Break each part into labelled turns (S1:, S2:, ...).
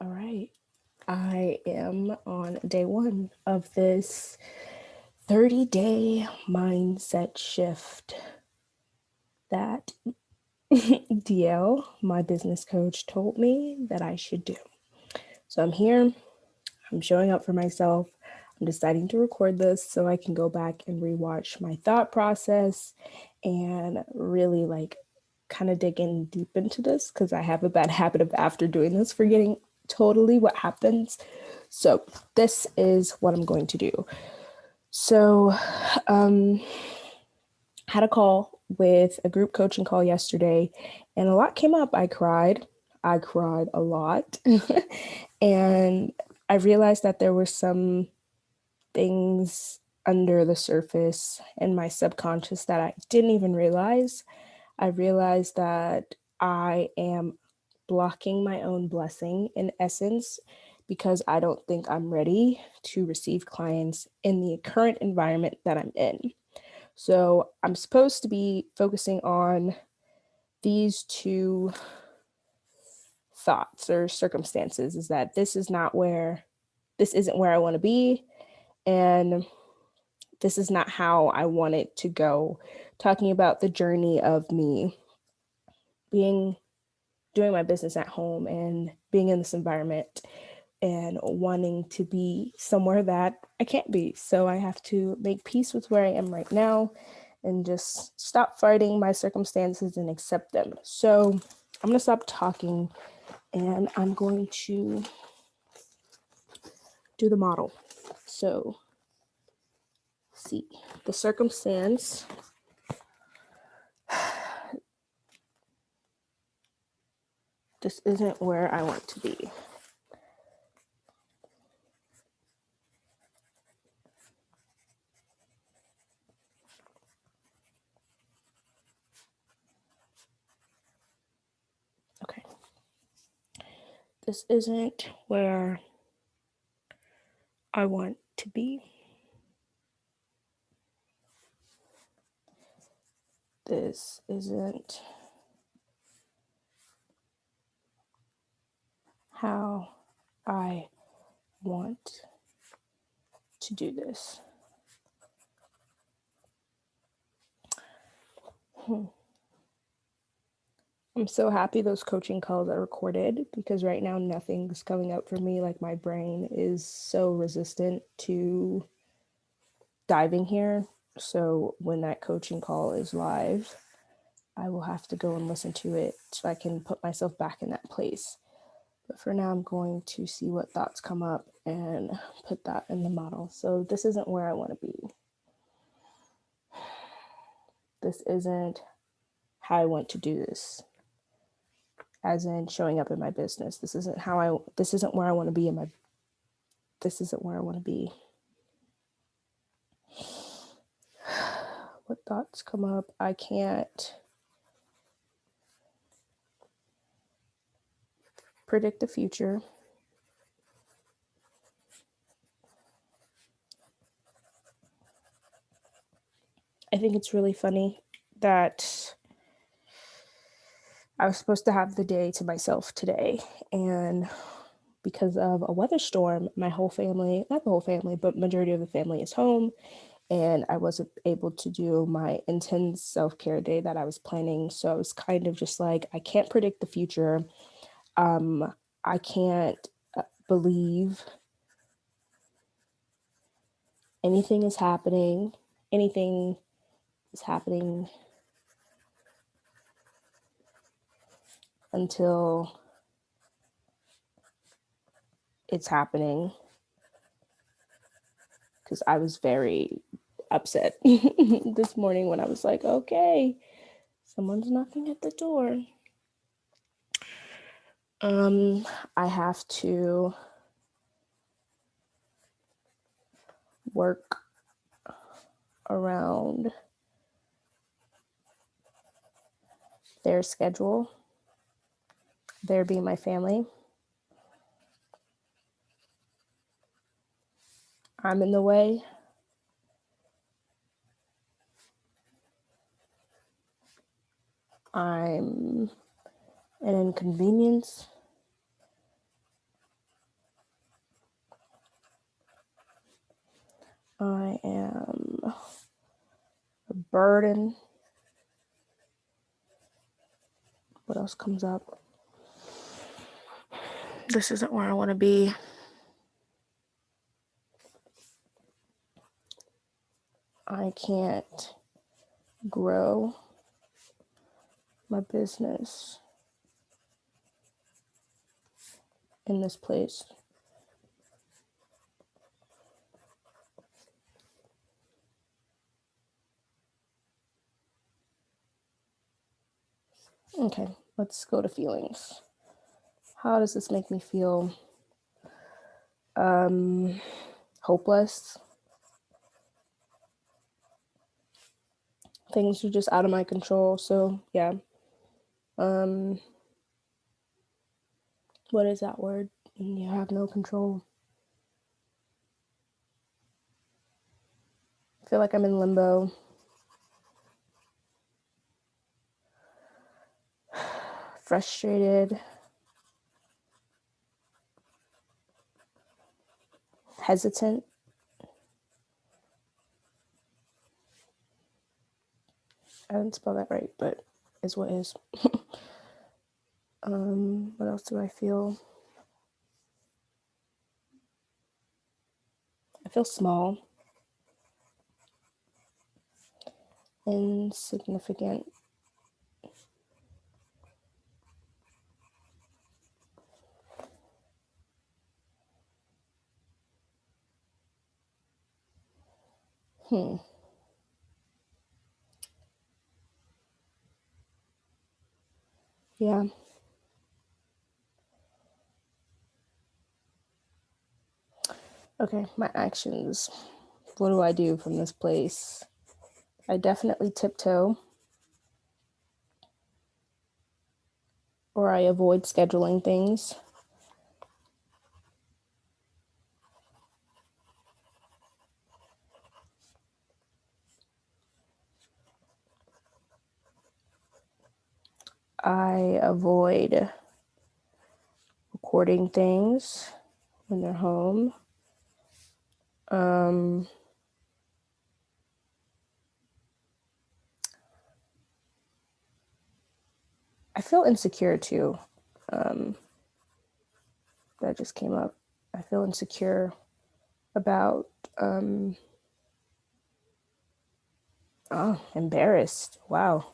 S1: All right. I am on day one of this 30-day mindset shift that Dielle, my business coach, told me that I should do. So I'm here, I'm showing up for myself. I'm deciding to record this so I can go back and rewatch my thought process and really kind of dig in deep into this because I have a bad habit of after doing this forgetting totally what happens. So this is what I'm going to do. So had a call with a group coaching call yesterday and a lot came up. I cried a lot. And I realized that there were some things under the surface in my subconscious that I didn't even realize. I realized that I am blocking my own blessing in essence because I don't think I'm ready to receive clients in the current environment that I'm in. So I'm supposed to be focusing on these two thoughts or circumstances, is that this isn't where I want to be, and this is not how I want it to go. Talking about the journey of me being doing my business at home and being in this environment and wanting to be somewhere that I can't be. So I have to make peace with where I am right now and just stop fighting my circumstances and accept them. So I'm going to stop talking and I'm going to do the model. So, see, the circumstance this isn't where I want to be. Okay. This isn't where I want to be. This isn't how I want to do this. I'm so happy those coaching calls are recorded because right now nothing's coming up for me. Like my brain is so resistant to diving here. So when that coaching call is live, I will have to go and listen to it so I can put myself back in that place. But for now, I'm going to see what thoughts come up and put that in the model. So this isn't where I want to be. This isn't how I want to do this. As in showing up in my business. This isn't where I want to be this isn't where I want to be. What thoughts come up? I can't predict the future. I think it's really funny that I was supposed to have the day to myself today, and because of a weather storm, my whole family, not the whole family, but majority of the family is home, and I wasn't able to do my intense self-care day that I was planning. So I was kind of just like, I can't predict the future. I can't believe anything is happening. Anything is happening until it's happening. Because I was very upset this morning when I was like, okay, someone's knocking at the door. I have to work around their schedule, their being my family. I'm in the way. I'm an inconvenience. I am a burden. What else comes up? This isn't where I want to be. I can't grow my business in this place. Okay, let's go to feelings. How does this make me feel? Hopeless. Things are just out of my control. So yeah. What is that word? You have no control. I feel like I'm in limbo. Frustrated. Hesitant. I didn't spell that right, but is what is. What else do I feel? I feel small. Insignificant. Yeah. Okay, my actions. What do I do from this place? I definitely tiptoe, or I avoid scheduling things. I avoid recording things when they're home. I feel insecure too. That just came up. I feel insecure about, embarrassed. Wow.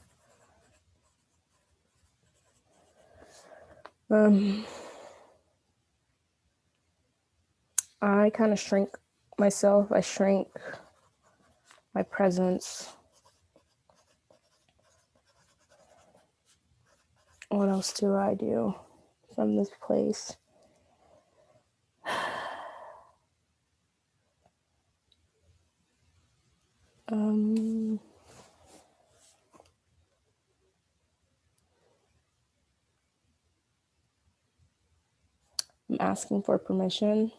S1: I kind of shrink myself. I shrink my presence. What else do I do from this place? I'm asking for permission.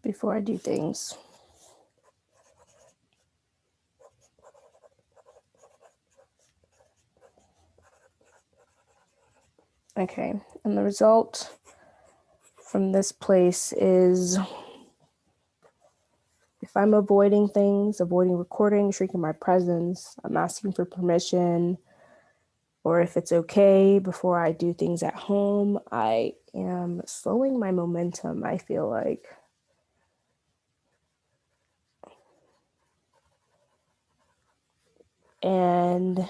S1: Before I do things. Okay, and the result from this place is if I'm avoiding things, avoiding recording, shrinking my presence, I'm asking for permission, or if it's okay before I do things at home, I am slowing my momentum, I feel like. And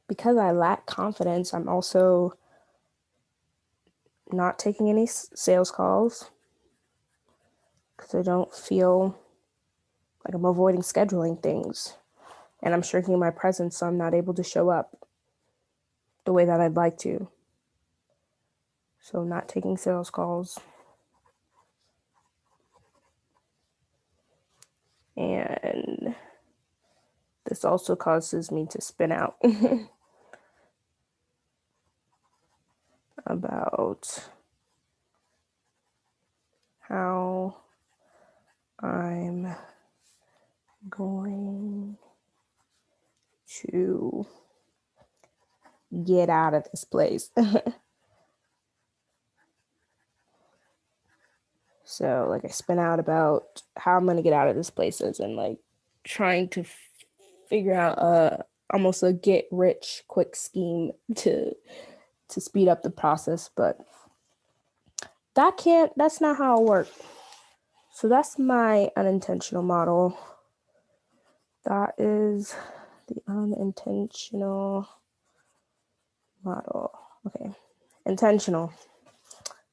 S1: because I lack confidence, I'm also not taking any sales calls because I don't feel like I'm avoiding scheduling things. And I'm shrinking my presence, so I'm not able to show up the way that I'd like to. So not taking sales calls. And this also causes me to spin out about how I'm going to get out of this place. So like I spent out about how I'm going to get out of this place and like trying to figure out almost a get rich quick scheme to speed up the process, but that's not how it works. So that's my unintentional model. That is the unintentional model. Okay, intentional.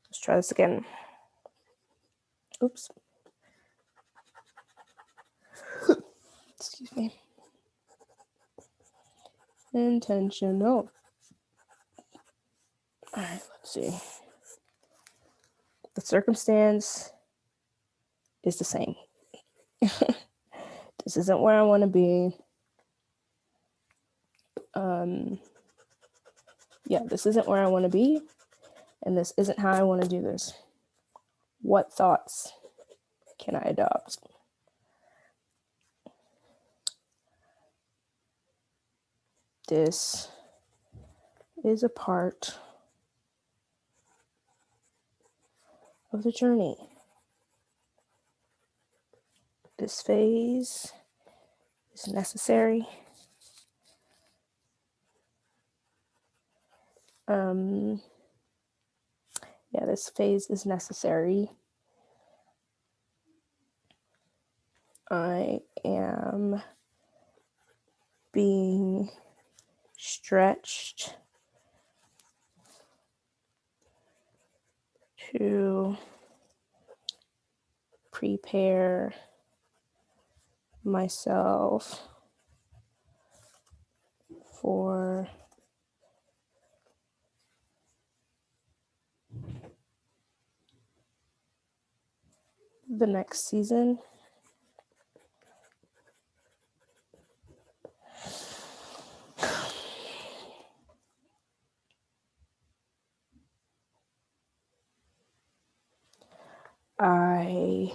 S1: Let's try this again. Oops. Excuse me. Intentional. All right, let's see. The circumstance is the same. This isn't where I want to be. Yeah, this isn't where I want to be, and this isn't how I want to do this. What thoughts can I adopt? This is a part of the journey. This phase is necessary. Yeah, this phase is necessary. I am being stretched to prepare myself for the next season. I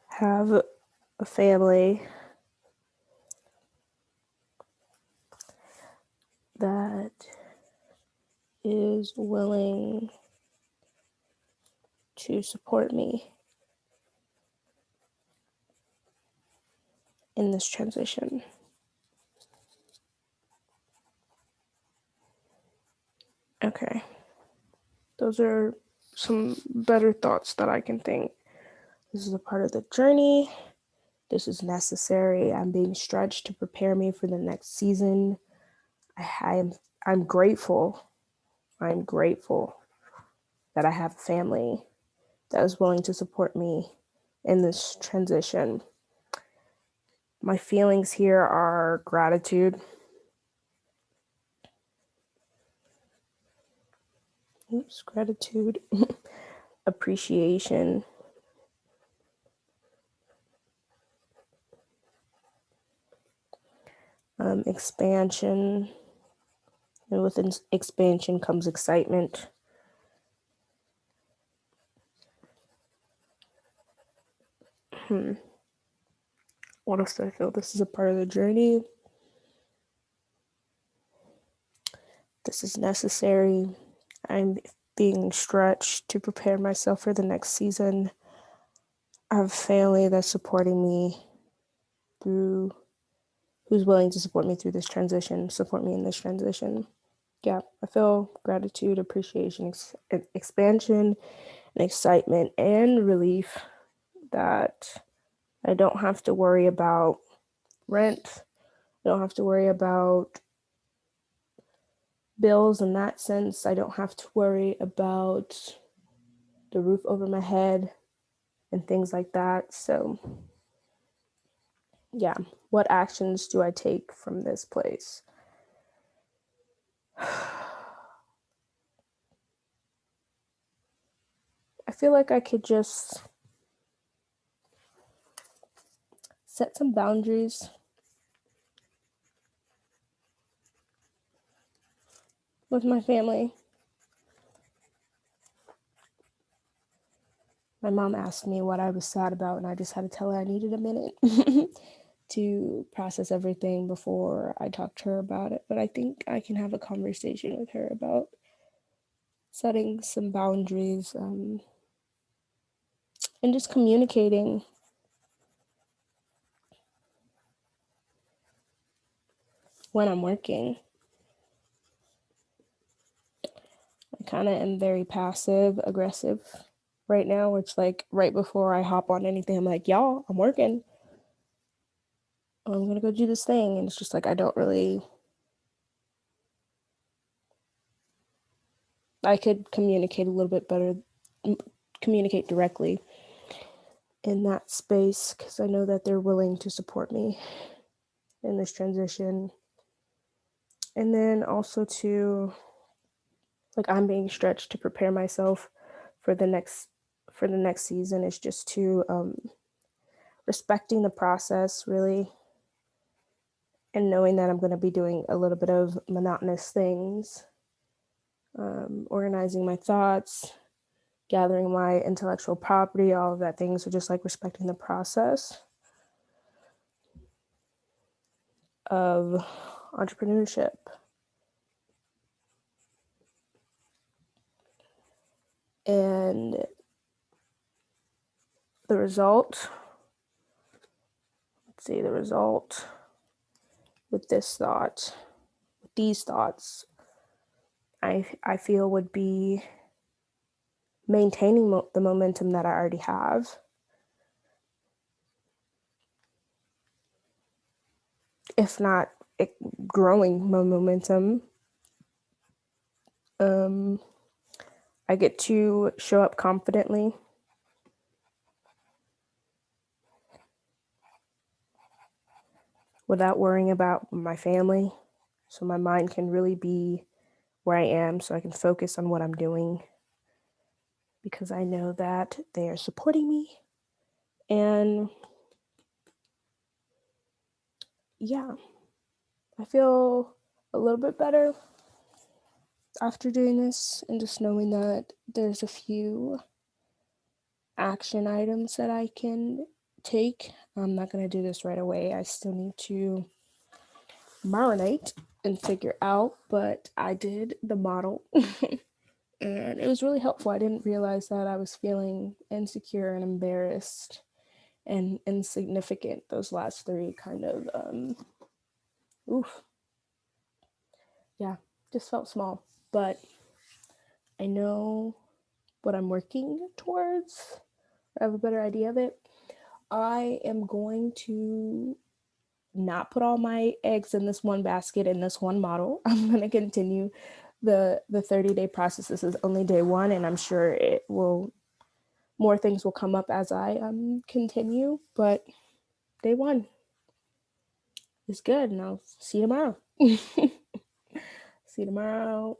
S1: have a family that is willing to support me in this transition. Okay. Those are some better thoughts that I can think. This is a part of the journey. This is necessary. I'm being stretched to prepare me for the next season. I'm grateful. I'm grateful that I have a family that is willing to support me in this transition. My feelings here are gratitude. Gratitude, appreciation, expansion, and with expansion comes excitement. What else do I feel? This is a part of the journey. This is necessary. I'm being stretched to prepare myself for the next season. I have family that's supporting me who's willing to support me through this transition, support me in this transition. Yeah, I feel gratitude, appreciation, expansion, and excitement and relief that I don't have to worry about rent. I don't have to worry about bills in that sense. I don't have to worry about the roof over my head and things like that. So, yeah, what actions do I take from this place? I feel like I could just set some boundaries with my family. My mom asked me what I was sad about, and I just had to tell her I needed a minute to process everything before I talked to her about it. But I think I can have a conversation with her about setting some boundaries, and just communicating. When I'm working, I kind of am very passive aggressive right now, which like right before I hop on anything, I'm like, y'all, I'm working. I'm gonna go do this thing. And it's just like I could communicate a little bit better, communicate directly in that space, because I know that they're willing to support me in this transition. And then also to, like, I'm being stretched to prepare myself for the next season, is just to respecting the process, really, and knowing that I'm going to be doing a little bit of monotonous things, organizing my thoughts, gathering my intellectual property, all of that things. So just like respecting the process of entrepreneurship. And the result, the result with these thoughts, I feel would be maintaining the momentum that I already have, if not growing my momentum. I get to show up confidently without worrying about my family. So my mind can really be where I am, so I can focus on what I'm doing, because I know that they are supporting me. And yeah, I feel a little bit better after doing this, and just knowing that there's a few action items that I can take. I'm not going to do this right away. I still need to marinate and figure out, but I did the model and it was really helpful. I didn't realize that I was feeling insecure and embarrassed and insignificant those last three kind of oof. Yeah, just felt small, but I know what I'm working towards. I have a better idea of it. I am going to not put all my eggs in this one basket in this one model. I'm going to continue the 30-day process. This is only day one, and I'm sure more things will come up as I continue, but day one is good, and I'll see you tomorrow. See you tomorrow.